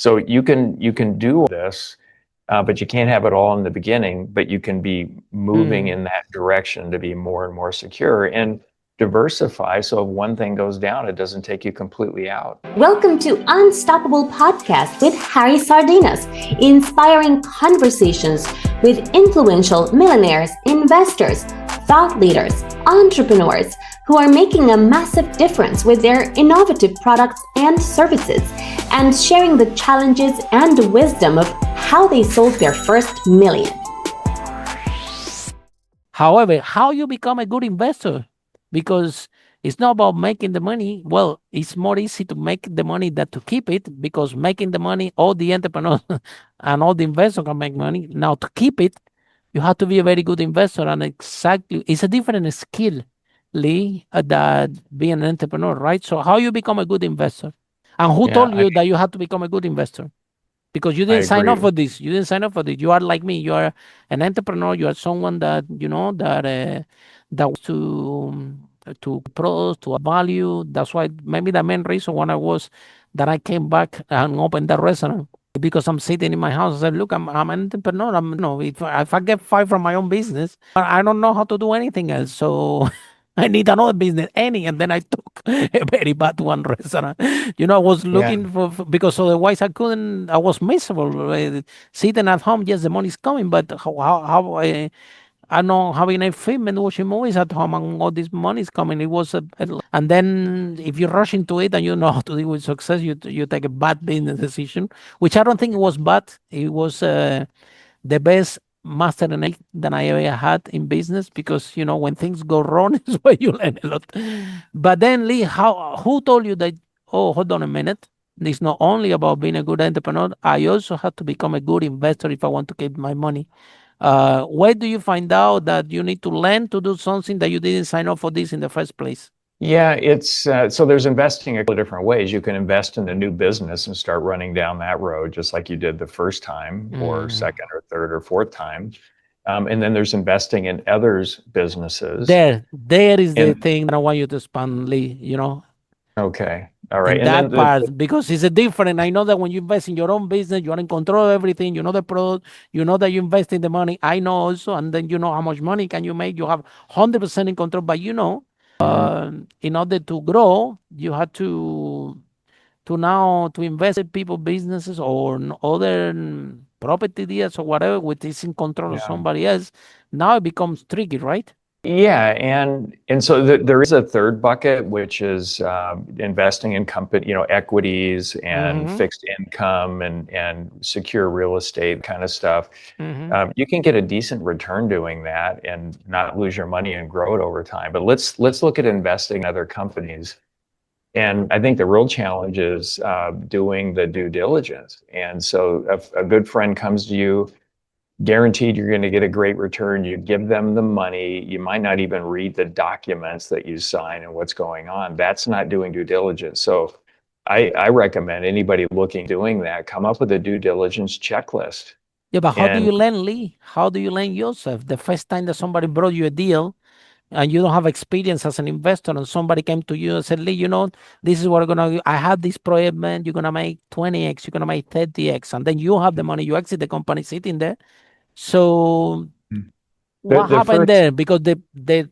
So you can do this, but you can't have it all in the beginning, but you can be moving in that direction to be more and more secure and diversify. So if one thing goes down, it doesn't take you completely out. Welcome to Unstoppable Podcast with Harry Sardinas, inspiring conversations with influential millionaires, investors, thought leaders, entrepreneurs who are making a massive difference with their innovative products and services, and sharing the challenges and wisdom of how they sold their first million. However, how you become a good investor? Because it's not about making the money. Well, it's more easy to make the money than to keep it, because making the money, all the entrepreneurs and all the investors can make money. Now, to keep it, you have to be a very good investor. And exactly, it's a different skill, Lee, that being an entrepreneur, right? So how you become a good investor? And who told you that you have to become a good investor? Because you didn't sign up for this. You didn't sign up for this. You are like me. You are an entrepreneur. You are someone that, that wants to produce, to value. That's why maybe the main reason when that I came back and opened that restaurant, because I'm sitting in my house. I said, look, I'm an entrepreneur. If I get fired from my own business, I don't know how to do anything else. So I need another business, and then I took a very bad one restaurant. I was looking for, because otherwise I was miserable. Sitting at home, yes, the money's coming, but how I know having a film and watching movies at home and all this money is coming. It was and then if you rush into it and you know how to deal with success, you take a bad business decision, which I don't think it was bad. It was the best master that I ever had in business, because when things go wrong is where you learn a lot. But then, Lee, who told you that? Oh, hold on a minute. It's not only about being a good entrepreneur. I also have to become a good investor if I want to keep my money. Where do you find out that you need to learn to do something that you didn't sign up for this in the first place? Yeah, it's so there's investing a couple of different ways. You can invest in a new business and start running down that road, just like you did the first time, or second or third or fourth time. And then there's investing in others' businesses. There is the thing that I want you to expand, Lee, Okay. All right. in that part, because it's a different. I know that when you invest in your own business, you are in control of everything. You know the product. You know that you invest in the money. I know also, and then you know how much money can you make. You have 100% in control. But in order to grow, you have to now to invest in people, businesses, or other property deals or whatever, which is in control of somebody else. Now it becomes tricky, right? Yeah, and so there is a third bucket, which is investing in company, equities and fixed income and secure real estate kind of stuff. You can get a decent return doing that and not lose your money and grow it over time. But let's look at investing in other companies. And I think the real challenge is doing the due diligence. And so a good friend comes to you, guaranteed you're going to get a great return. You give them the money. You might not even read the documents that you sign and what's going on. That's not doing due diligence. So I recommend anybody doing that, come up with a due diligence checklist. Yeah, but how do you learn, Lee? How do you learn yourself? The first time that somebody brought you a deal and you don't have experience as an investor, and somebody came to you and said, Lee, this is what I'm going to, I have this project, man, you're going to make 20x, you're going to make 30x, and then you have the money, you exit the company sitting there. So what happened there? Because the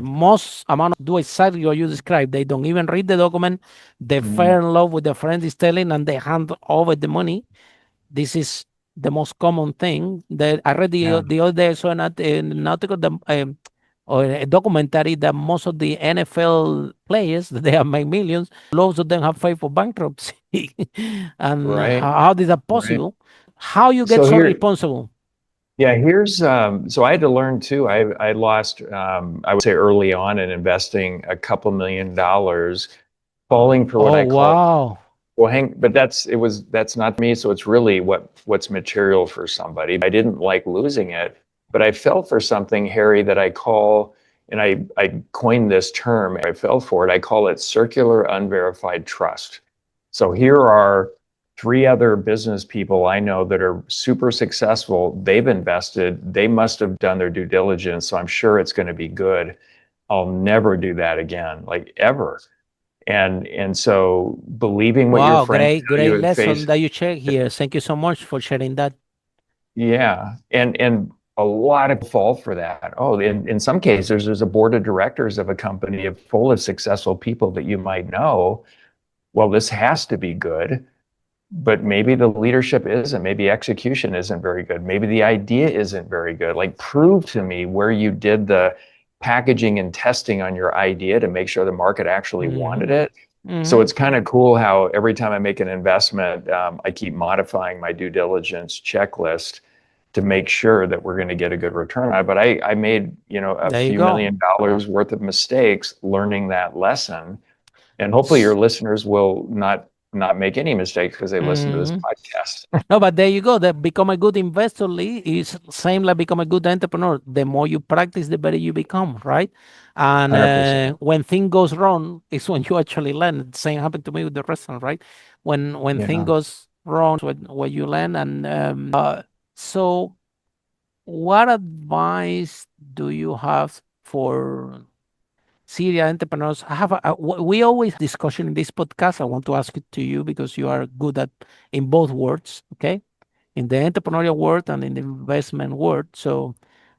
most amount do exactly what you described. They don't even read the document. They fall in love with the friend is telling, and they hand over the money. This is the most common thing that I read the other day. So an article or a documentary that most of the NFL players, they have made millions, lots of them have filed for bankruptcy. And how is that possible? How you get so responsible? Yeah, here's so I had to learn too. I lost I would say early on in investing a couple $1 million, falling for what I call but that's not me. So it's really what's material for somebody. I didn't like losing it, but I fell for something, Harry, that I call, and I coined this term. I fell for it. I call it circular unverified trust. So here are 3 other business people I know that are super successful. They've invested. They must have done their due diligence. So I'm sure it's going to be good. I'll never do that again, like ever. And so believing what your Wow, friends tell great you at lesson face, that you share here. Thank you so much for sharing that. yeah, and a lot of people fall for that. Oh, in some cases, there's a board of directors of a company full of successful people that you might know. Well, this has to be good, but maybe the leadership isn't. Maybe execution isn't very good. Maybe the idea isn't very good. Like, prove to me where you did the packaging and testing on your idea to make sure the market actually wanted Mm-hmm. it. So Mm-hmm. it's kind of cool how every time I make an investment, I keep modifying my due diligence checklist to make sure that we're going to get a good return on it. But I made, a There you few go. $1 million worth of mistakes learning that lesson. And hopefully your listeners will not make any mistakes because they listen to this Mm-hmm. podcast. No, but there you go. That become a good investor, Lee, is same like become a good entrepreneur. The more you practice, the better you become, right? And 100%. when thing goes wrong, is when you actually learn. The same happened to me with the restaurant, right? When thing Yeah. goes wrong, when you learn. And so, what advice do you have for serial entrepreneurs? We always discussion in this podcast. I want to ask it to you because you are good at in both words, okay? In the entrepreneurial world and in the investment world. So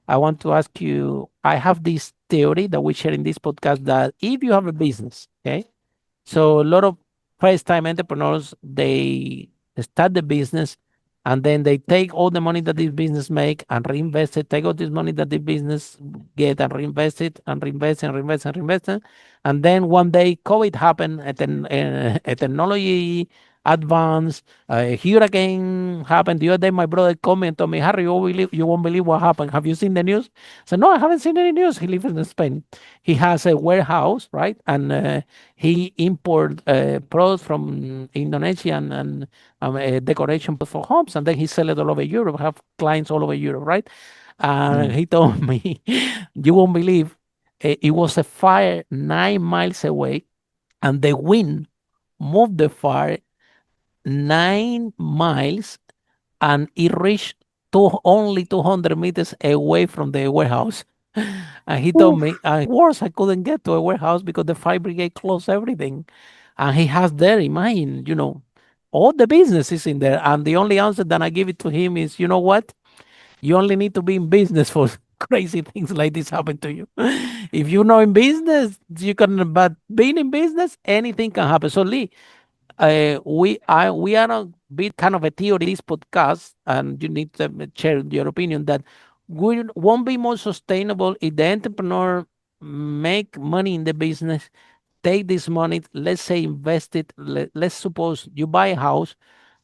I want to ask you, I have this theory that we share in this podcast that if you have a business, okay, so a lot of first time entrepreneurs, they start the business and then they take all the money that this business make and reinvest it, take all this money that the business get and reinvest it and reinvest and reinvest and reinvest it. And then one day COVID happened, a technology advance, a hurricane happened. The other day my brother called me and told me, Harry, you won't believe what happened. Have you seen the news? I said, no, I haven't seen any news. He lives in Spain. He has a warehouse, right? And he import products from Indonesia and decoration for homes, and then he sell it all over Europe. Have clients all over Europe, right? And Mm. he told me, you won't believe, it was a fire 9 miles away, and the wind moved the fire 9 miles, and it reached only 200 meters away from the warehouse. And he told me, worse, I couldn't get to a warehouse because the fire brigade closed everything. And he has there, imagine, all the business is in there. And the only answer that I give it to him is, you know what? You only need to be in business for crazy things like this happen to you. If you know in business, you can, but being in business, anything can happen. So Lee, we are a bit kind of a theory this podcast, and you need to share your opinion that we won't be more sustainable if the entrepreneur make money in the business, take this money, let's say invest it. Let's suppose you buy a house,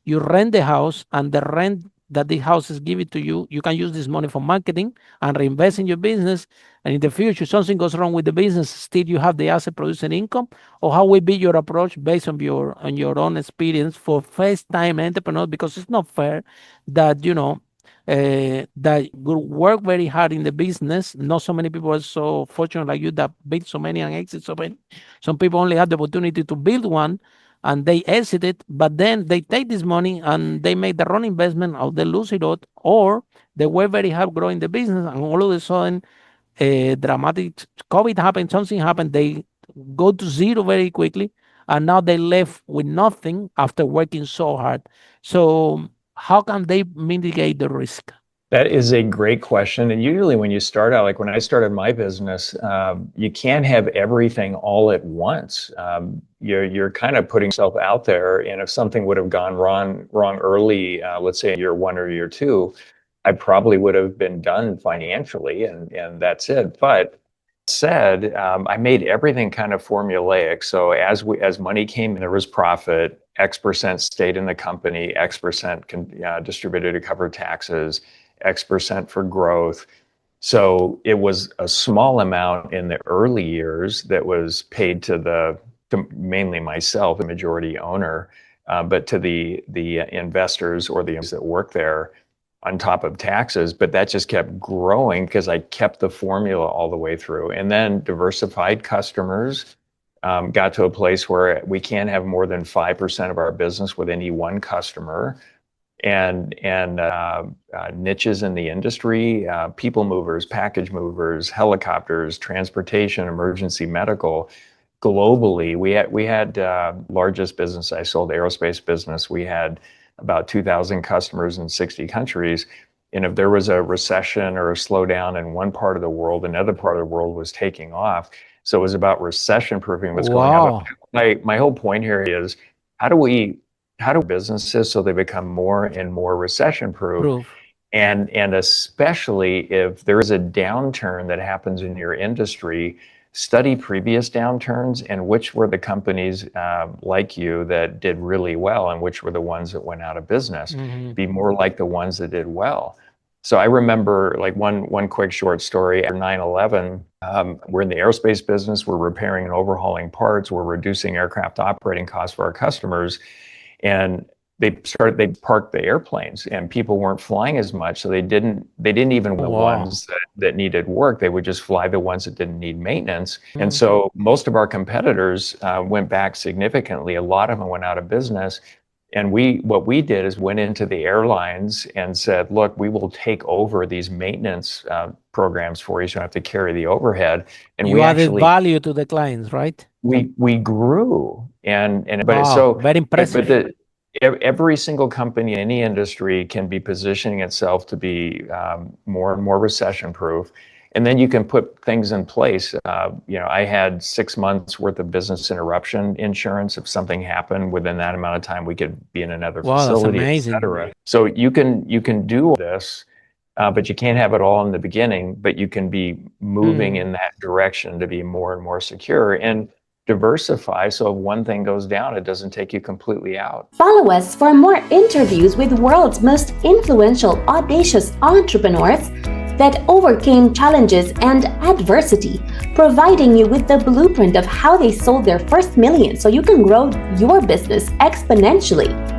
you rent the house, and the rent that the house is giving to you, you can use this money for marketing and reinvest in your business. And in the future, something goes wrong with the business, still you have the asset producing income. Or how will be your approach based on your own experience for first time entrepreneurs? Because it's not fair that that work very hard in the business. Not so many people are so fortunate like you that build so many and exit so many. Some people only have the opportunity to build one and they exit it, but then they take this money and they make the wrong investment or they lose it all, or they work very hard growing the business and all of a sudden a dramatic COVID happened, something happened, they go to zero very quickly, and now they left with nothing after working so hard. So how can they mitigate the risk? That is a great question. And usually when you start out, like when I started my business, you can't have everything all at once. You're kind of putting yourself out there. And if something would have gone wrong early, let's say year one or year two, I probably would have been done financially and that's it. But said, I made everything kind of formulaic. So as money came in, there was profit, X% stayed in the company, X% distributed to cover taxes, X% for growth. So it was a small amount in the early years that was paid to mainly myself, the majority owner, but to the investors or the that work there on top of taxes. But that just kept growing because I kept the formula all the way through. And then diversified customers, got to a place where we can't have more than 5% of our business with any one customer, and niches in the industry, people movers, package movers, helicopters, transportation, emergency medical. globally, we had largest business I sold, aerospace business. We had about 2,000 customers in 60 countries. And if there was a recession or a slowdown in one part of the world, another part of the world was taking off. So it was about recession proofing what's going on. But my whole point here is how do businesses so they become more and more recession proof? And especially if there is a downturn that happens in your industry, study previous downturns and which were the companies like you that did really well and which were the ones that went out of business. Be more like the ones that did well. So I remember like one quick short story. After 9/11, we're in the aerospace business. We're repairing and overhauling parts. We're reducing aircraft operating costs for our customers. And they parked the airplanes and people weren't flying as much. So they didn't even the ones that needed work. They would just fly the ones that didn't need maintenance. And so most of our competitors went back significantly. A lot of them went out of business. And what we did is went into the airlines and said, look, we will take over these maintenance programs for you. So you don't have to carry the overhead. And you added value to the clients, right? We grew very impressive. Every single company in any industry can be positioning itself to be more and more recession proof. And then you can put things in place. I had 6 months worth of business interruption insurance. If something happened within that amount of time, we could be in another facility, et cetera. So you can do this, but you can't have it all in the beginning, but you can be moving in that direction to be more and more secure and diversify. So if one thing goes down, it doesn't take you completely out. Follow us for more interviews with the world's most influential, audacious entrepreneurs that overcame challenges and adversity, providing you with the blueprint of how they sold their first million so you can grow your business exponentially.